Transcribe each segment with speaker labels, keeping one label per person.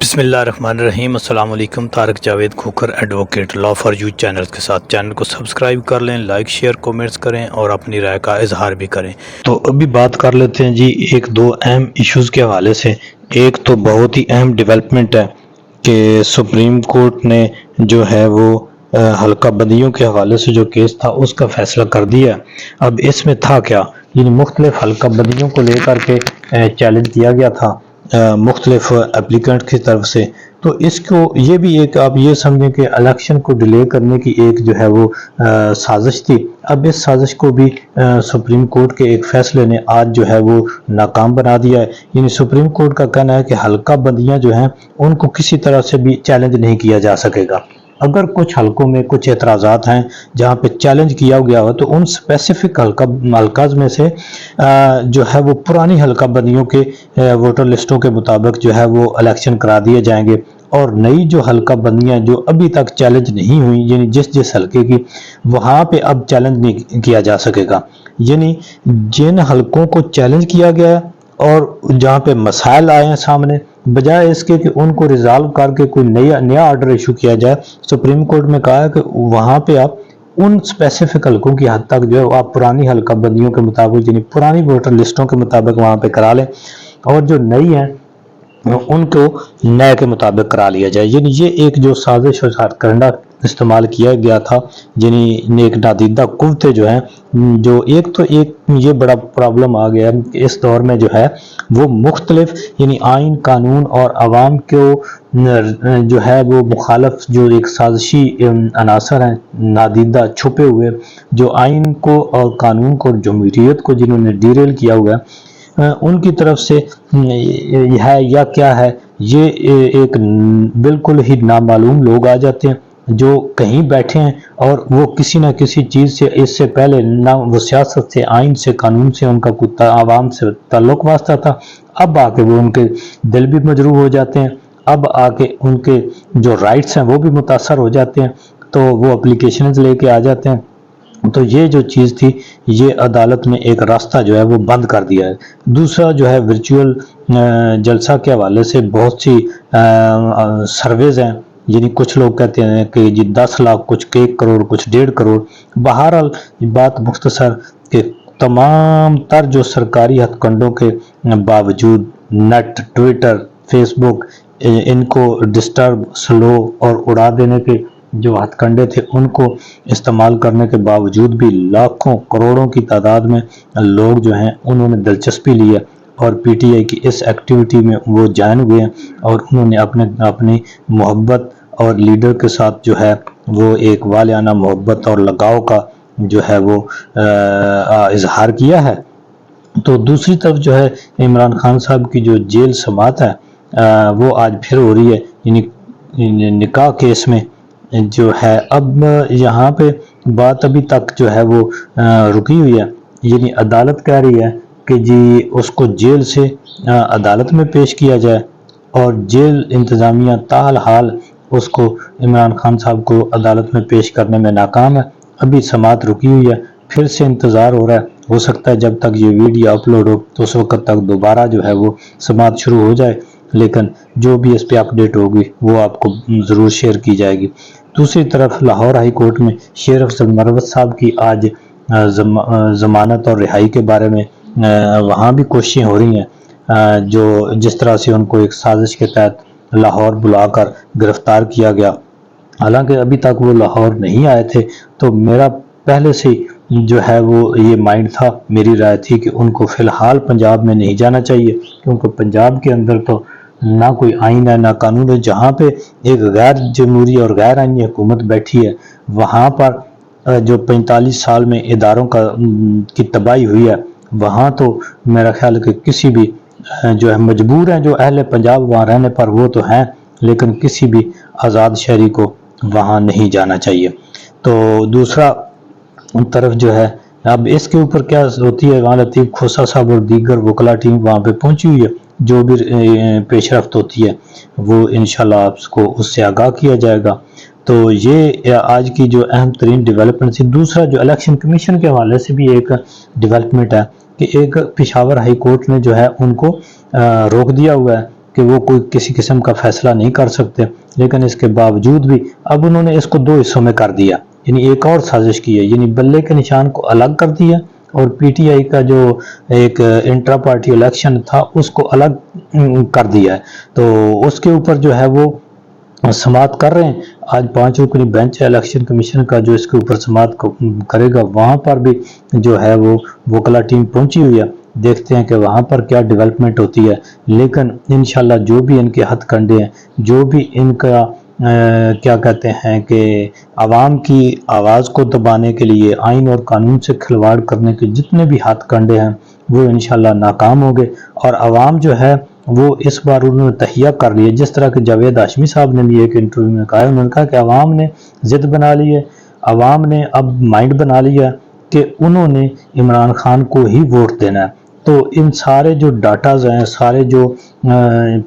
Speaker 1: بسم اللہ الرحمن الرحیم۔ السلام علیکم۔ Tariq Javed Khokhar advocate law for you channel کے ساتھ چینل کو سبسکرائب کر لیں، لائک شیئر کومنٹس کریں اور اپنی رائے کا اظہار بھی کریں۔ تو ابھی بات کر لیتے ہیں جی ایک دو اہم ایشوز کے حوالے سے۔ ایک تو بہت ہی اہم ڈیولپمنٹ ہے کہ سپریم کورٹ نے جو ہے وہ حلقہ بندیوں کے حوالے سے جو کیس تھا اس کا فیصلہ کر دیا۔ اب اس میں تھا کیا، یعنی مختلف حلقہ بندیوں کو لے کر کے چیلنج کیا گیا تھا مختلف اپلیکنٹ کی طرف سے۔ تو اس کو یہ بھی ایک آپ یہ سمجھیں کہ الیکشن کو ڈیلے کرنے کی ایک جو ہے وہ سازش تھی۔ اب اس سازش کو بھی سپریم کورٹ کے ایک فیصلے نے آج جو ہے وہ ناکام بنا دیا ہے۔ یعنی سپریم کورٹ کا کہنا ہے کہ حلقہ بندیاں جو ہیں ان کو کسی طرح سے بھی چیلنج نہیں کیا جا سکے گا۔ اگر کچھ حلقوں میں کچھ اعتراضات ہیں جہاں پہ چیلنج کیا گیا ہو تو ان اسپیسیفک حلقاز میں سے جو ہے وہ پرانی حلقہ بندیوں کے ووٹر لسٹوں کے مطابق جو ہے وہ الیکشن کرا دیے جائیں گے، اور نئی جو حلقہ بندیاں جو ابھی تک چیلنج نہیں ہوئی، یعنی جس حلقے کی، وہاں پہ اب چیلنج نہیں کیا جا سکے گا۔ یعنی جن حلقوں کو چیلنج کیا گیا ہے اور جہاں پہ مسائل آئے ہیں سامنے، بجائے اس کے کہ ان کو ریزالو کر کے کوئی نیا آرڈر ایشو کیا جائے، سپریم کورٹ میں کہا ہے کہ وہاں پہ آپ ان اسپیسیفک حلقوں کی حد تک جو ہے آپ پرانی حلقہ بندیوں کے مطابق، یعنی پرانی ووٹر لسٹوں کے مطابق وہاں پہ کرا لیں، اور جو نئی ہیں ان کو نئے کے مطابق کرا لیا جائے۔ یعنی یہ ایک جو سازش اور ہتھ کنڈا استعمال کیا گیا تھا، یعنی ایک نادیدہ قوتیں جو ہیں، جو ایک یہ بڑا پرابلم آ گیا کہ اس دور میں جو ہے وہ مختلف، یعنی آئین قانون اور عوام کو جو ہے وہ مخالف جو ایک سازشی عناصر ہیں نادیدہ چھپے ہوئے، جو آئین کو اور قانون کو اور جمہوریت کو جنہوں نے ڈیریل کیا ہوا ہے، ان کی طرف سے ہے یا کیا ہے، یہ ایک بالکل ہی نامعلوم لوگ آ جاتے ہیں جو کہیں بیٹھے ہیں، اور وہ کسی نہ کسی چیز سے اس سے پہلے نہ وہ سیاست سے، آئین سے، قانون سے ان کا کوئی عوام سے تعلق واسطہ تھا، اب آ کے وہ ان کے دل بھی مجروح ہو جاتے ہیں، اب آ کے ان کے جو رائٹس ہیں وہ بھی متاثر ہو جاتے ہیں، تو وہ اپلیکیشنز لے کے آ جاتے ہیں۔ تو یہ جو چیز تھی، یہ عدالت نے ایک راستہ جو ہے وہ بند کر دیا ہے۔ دوسرا جو ہے ورچوئل جلسہ کے حوالے سے بہت سی سرویز ہیں، یعنی کچھ لوگ کہتے ہیں کہ جی 10 لاکھ، کچھ 1 کروڑ، کچھ 1.5 کروڑ۔ بہرحال بات مختصر کہ تمام تر جو سرکاری ہتھ کنڈوں کے باوجود نیٹ، ٹویٹر، فیس بک، ان کو ڈسٹرب، سلو اور اڑا دینے کے جو ہتھ کنڈے تھے ان کو استعمال کرنے کے باوجود بھی لاکھوں کروڑوں کی تعداد میں لوگ جو ہیں انہوں نے دلچسپی لی ہے، اور پی ٹی آئی کی اس ایکٹیویٹی میں وہ جوائن ہوئے ہیں، اور انہوں نے اپنی محبت اور لیڈر کے ساتھ جو ہے وہ ایک والہانہ محبت اور لگاؤ کا جو ہے وہ اظہار کیا ہے۔ تو دوسری طرف جو ہے عمران خان صاحب کی جو جیل سماعت ہے وہ آج پھر ہو رہی ہے، یعنی نکاح کیس میں جو ہے۔ اب یہاں پہ بات ابھی تک جو ہے وہ رکی ہوئی ہے، یعنی عدالت کہہ رہی ہے کہ جی اس کو جیل سے عدالت میں پیش کیا جائے، اور جیل انتظامیہ تاحال اس کو عمران خان صاحب کو عدالت میں پیش کرنے میں ناکام ہے۔ ابھی سماعت رکی ہوئی ہے، پھر سے انتظار ہو رہا ہے، ہو سکتا ہے جب تک یہ ویڈیو اپلوڈ ہو تو اس وقت تک دوبارہ جو ہے وہ سماعت شروع ہو جائے، لیکن جو بھی اس پہ اپڈیٹ ہوگی وہ آپ کو ضرور شیئر کی جائے گی۔ دوسری طرف لاہور ہائی کورٹ میں شیر افضل مروت صاحب کی آج ضمانت اور رہائی کے بارے میں وہاں بھی کوششیں ہو رہی ہیں، جو جس طرح سے ان کو ایک سازش کے تحت لاہور بلا کر گرفتار کیا گیا، حالانکہ ابھی تک وہ لاہور نہیں آئے تھے۔ تو میرا پہلے سے جو ہے وہ یہ مائنڈ تھا، میری رائے تھی کہ ان کو فی الحال پنجاب میں نہیں جانا چاہیے، کیونکہ پنجاب کے اندر تو نہ کوئی آئین ہے نہ قانون ہے، جہاں پہ ایک غیر جمہوری اور غیر آئینی حکومت بیٹھی ہے، وہاں پر جو 45 سال میں اداروں کی تباہی ہوئی ہے، وہاں تو میرا خیال ہے کہ کسی بھی جو ہے مجبور ہیں جو اہل پنجاب وہاں رہنے پر، وہ تو ہیں، لیکن کسی بھی آزاد شہری کو وہاں نہیں جانا چاہیے۔ تو دوسرا طرف جو ہے اب اس کے اوپر کیا ہوتی ہے، وہاں لطیف کھوسہ صاحب اور دیگر وکلا ٹیم وہاں پہ پہنچی ہوئی ہے، جو بھی پیش رفت ہوتی ہے وہ انشاءاللہ آپ کو اس سے آگاہ کیا جائے گا۔ تو یہ آج کی جو اہم ترین ڈیولپمنٹ تھی۔ دوسرا جو الیکشن کمیشن کے حوالے سے بھی ایک ڈیولپمنٹ ہے کہ ایک پشاور ہائی کورٹ نے جو ہے ان کو روک دیا ہوا ہے کہ وہ کوئی کسی قسم کا فیصلہ نہیں کر سکتے، لیکن اس کے باوجود بھی اب انہوں نے اس کو 2 حصوں میں کر دیا، یعنی ایک اور سازش کی ہے، یعنی بلے کے نشان کو الگ کر دیا اور پی ٹی آئی کا جو ایک انٹرا پارٹی الیکشن تھا اس کو الگ کر دیا ہے۔ تو اس کے اوپر جو ہے وہ سماعت کر رہے ہیں۔ آج 5 رکنی بینچ ہے الیکشن کمیشن کا جو اس کے اوپر سماعت کرے گا، وہاں پر بھی جو ہے وہ وکلا ٹیم پہنچی ہوئی ہے، دیکھتے ہیں کہ وہاں پر کیا ڈیولپمنٹ ہوتی ہے، لیکن انشاءاللہ جو بھی ان کے ہتھ کنڈے ہیں، جو بھی ان کا کیا کہتے ہیں کہ عوام کی آواز کو دبانے کے لیے آئین اور قانون سے کھلواڑ کرنے کے جتنے بھی ہاتھ کنڈے ہیں وہ انشاءاللہ ناکام ہوں گے، اور عوام جو ہے وہ اس بار انہوں نے تہیہ کر لیے، جس طرح کہ جاوید ہاشمی صاحب نے بھی ایک انٹرویو میں کہا ہے، انہوں نے کہا کہ عوام نے ضد بنا لی ہے، عوام نے اب مائنڈ بنا لیا کہ انہوں نے عمران خان کو ہی ووٹ دینا ہے۔ تو ان سارے جو ڈاٹاز ہیں، سارے جو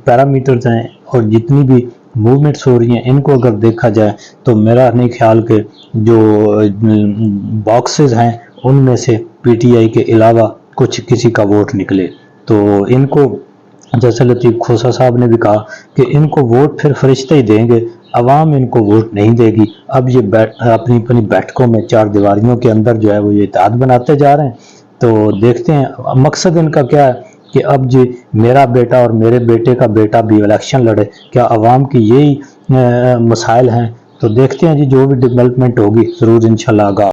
Speaker 1: پیرامیٹرز ہیں اور جتنی بھی موومنٹس ہو رہی ہیں، ان کو اگر دیکھا جائے تو میرا نہیں خیال کہ جو باکسز ہیں ان میں سے پی ٹی آئی کے علاوہ کچھ کسی کا ووٹ نکلے۔ تو ان کو جیسے لطیف کھوسہ صاحب نے بھی کہا کہ ان کو ووٹ پھر فرشتے ہی دیں گے، عوام ان کو ووٹ نہیں دے گی۔ اب یہ اپنی اپنی بیٹھکوں میں 4 دیواریوں کے اندر جو ہے وہ یہ اتحاد بناتے جا رہے ہیں۔ تو دیکھتے ہیں مقصد ان کا کیا ہے کہ اب جی میرا بیٹا اور میرے بیٹے کا بیٹا بھی الیکشن لڑے، کیا عوام کی یہی مسائل ہیں؟ تو دیکھتے ہیں جی جو بھی ڈیولپمنٹ ہوگی ضرور انشاءاللہ آگاہ